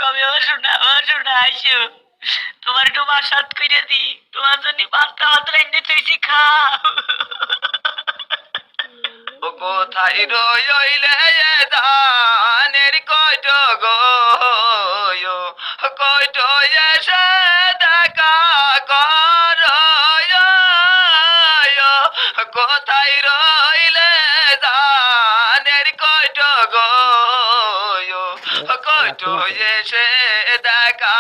কবে ও শোনা আইসো তোমার একটু বাসাত করে দি তোমার জন্য পান্তা ভাত রাইন্দে তুইছি খাও ও কোথায় রইলে ধানের কয়ট গো কয়ট এসে দেখা কর কোথায় রইলে ধানের কয়ট গো কয়ট এসে দেখা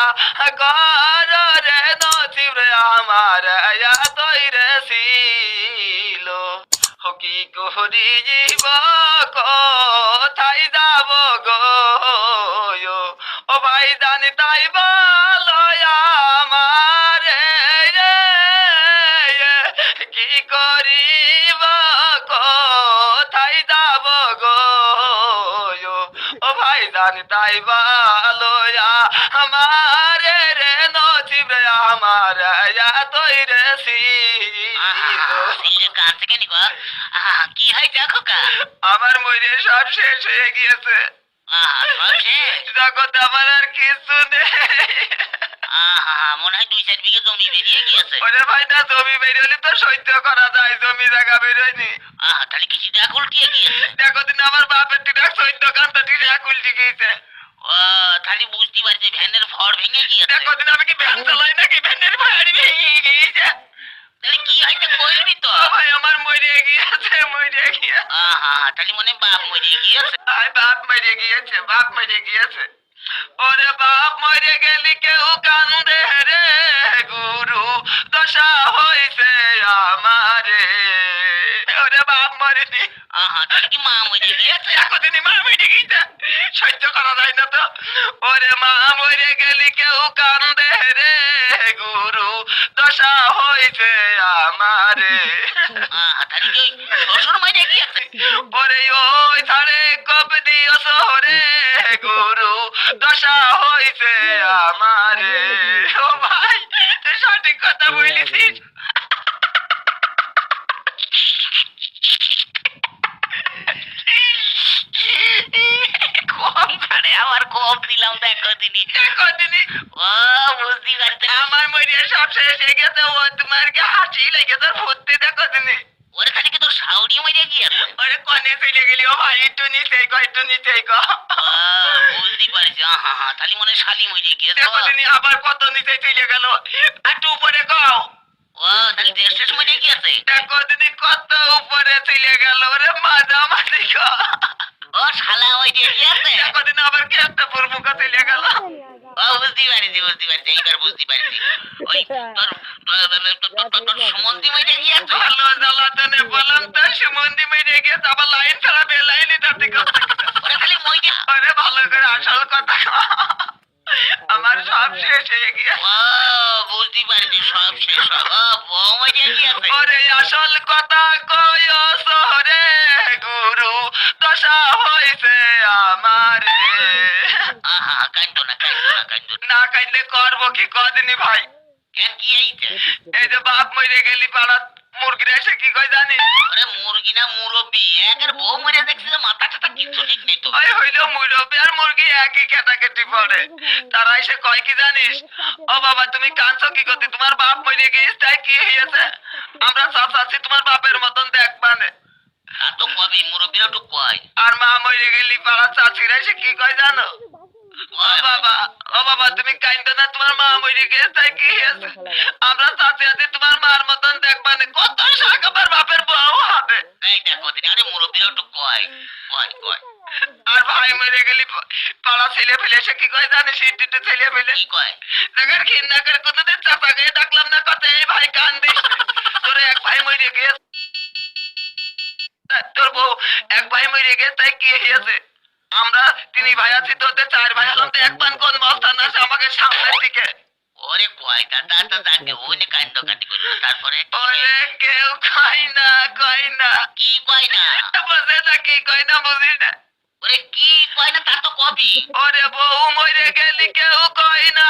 কর রে নসিব রে আমার তৈরে ছিল কি করি জীব কোথায় যাব গো ও ভাই জানি তাই বলো আমারে কি করিব কোথায় যাব গো ও ভাই জানি তাই বলো আমারে রে নসিব রে আমার তৈরে কি হয় দেখো কা আমার মরে সব শেষ হয়ে গিয়েছে জগৎ আমার আর কিছু নেই মনে হয় 2-4 বিঘে জমি বেরিয়ে গিয়েছে ওরে ভাই না জমি বেরোলে তো সহ্য করা যায় জমি জায়গা বেরোয়নি তাহলে কিছু দেখ উল্টিয়ে গিয়েছে দেখো দিন আমার বাপের টিরাক সহ্য কান্তা টিরাক উল্টে গিয়েছে তাহলে বুঝতে পারছি ভ্যানের ফড় ভেঙে গিয়েছে দেখো দিন আমি কি ভ্যান চালাই নাকি ভ্যানের ভাড়ি ভেঙে গিয়েছে তাহলে কি হয়তো বলবি তো ভাই আমার মরে গিয়েছে তাহলে মনে বাপ মরে গিয়েছে বাপ মরে গিয়েছে বাপ মরে গিয়েছে ওরে বাপ মরে গেলি কেউ কান্দে রে গুরু দশা হইছে আমারে ওরে বাপ মরেনি তাহলে কি মা মরে গিয়েছে এতদিনই মা মরে গিয়েছে সহ্য করা যায় না তো ওরে মা মরে গেলি কেউ কান্দে রে গুরু দশা হইছে আমারে তাহলে কি শ্বশুর মরে গিয়েছে ওরে ওই ধারে কব দিও শহরে গুরু দশা হইছে আমারে ও ভাই তুই সঠিক কথা বলেছিস কম ছাড়ে আমার কম দিলাম দেখো দিনই ও বুঝতে পারছি আমার মরিয়া সব শেষ হয়ে গেছে ও তোমার কি হাসি লেগে তোর ফুটতে দেখো দিনে ওরে তাহলে কি তোর শাউরি মরে গিয়েছে ওরে কনে চলে গেলি ও ভাই একটু নিচেই গো বুঝতে পারছি তাহলে মনে শালি মরে গিয়েছে দেখো দিনে আবার কত নিচে চলে গেল একটু উপরে কও ও তাহলে দেশ শেষ মরে গিয়েছে দেখো দিনে কত উপরে চলে গেল ওরে মাঝামাঝি গো ও শালা মরে গিয়েছে দেখো দিনে আবার কি একটা বুরবুকা চলে গেল ও বুঝতে পারছি এইবার বুঝতে পারছি ওই তোর সুমন্তি মরে গিয়েছে ভালো জ্বালাতনে বললাম তো সুমন্তি মেরে গিয়েছে আবার লাইন ছাড়া বেলাইনি তাতে কথা ওরে খালি মরে আরে ভালো করে আসল কথা আমার সব শেষ হয়ে গিয়েছে ও বুঝতে পারছি সব শেষ ও বউ মরে গিয়েছে ওরে আসল কথা কয় সরে গুরু দশা হইছে আমারে কান্দো না না কাইলে করবো কি কদিনই ভাই কেন কি এইটা এই যে বাপ মরে গেলি পাড়া মুরগিরা এসে কি কয় জানি ওরে মুরগি না মুরব্বি একের বউ মরে দেখছি যে মাথা টাথা কিছু ঠিক নেই তো ওই হইলো মুরব্বি আর মুরগি একই কেটাকেটি পড়ে তারা এসে কয় কি জানিস ও বাবা তুমি কাঁদছো কি করতে তোমার বাপ মরে গিয়েছে তাই কি হয়েছে আমরা চাচ্ছি তোমার বাপের মতন দেখবানে তা তো কবে মুরব্বিরা তো কয় আর মা মরে গেলি পাড়া চাচিরা এসে কি কয় জানো ও বাবা তুমি কাইন্দ না তোমার মা মরে গিয়েছে তাই কি হয়েছে আমরা চাচি আছি তোমার মার মতন দেখবানে কত শাক আমার বাপের বউ হবে এই দেখো দিন আরে মুরব্বিরা তো কয় আর ভাই মরে গেলি পাড়া ছেলে ফেলে এসে কি কয় জানিস ইটুটু ছেলে ফেলে কি কয় দেখার ঘৃণা করে কোনোদিন চাপা গিয়ে ডাকলাম না কথা এই ভাই কান্দিস তোর এক ভাই মরে গিয়েছে তোর বউ এক ভাই মরে গিয়েছে তাই কি হয়েছে আমরা 3 ভাই আছি তোদের 4 ভাই হলাম তো এক পান কোন বস্তা না আমাকে সামনের দিকে ওরে কয় দাদা দাদা ওনে কান্দ কাটি করলো তারপরে ওরে কেউ কয় না কি কয় না বুঝে না কি কয় না বুঝি না ওরে কি কয় না তা তো কবি ওরে বউ মরে গেলি কেউ কয় না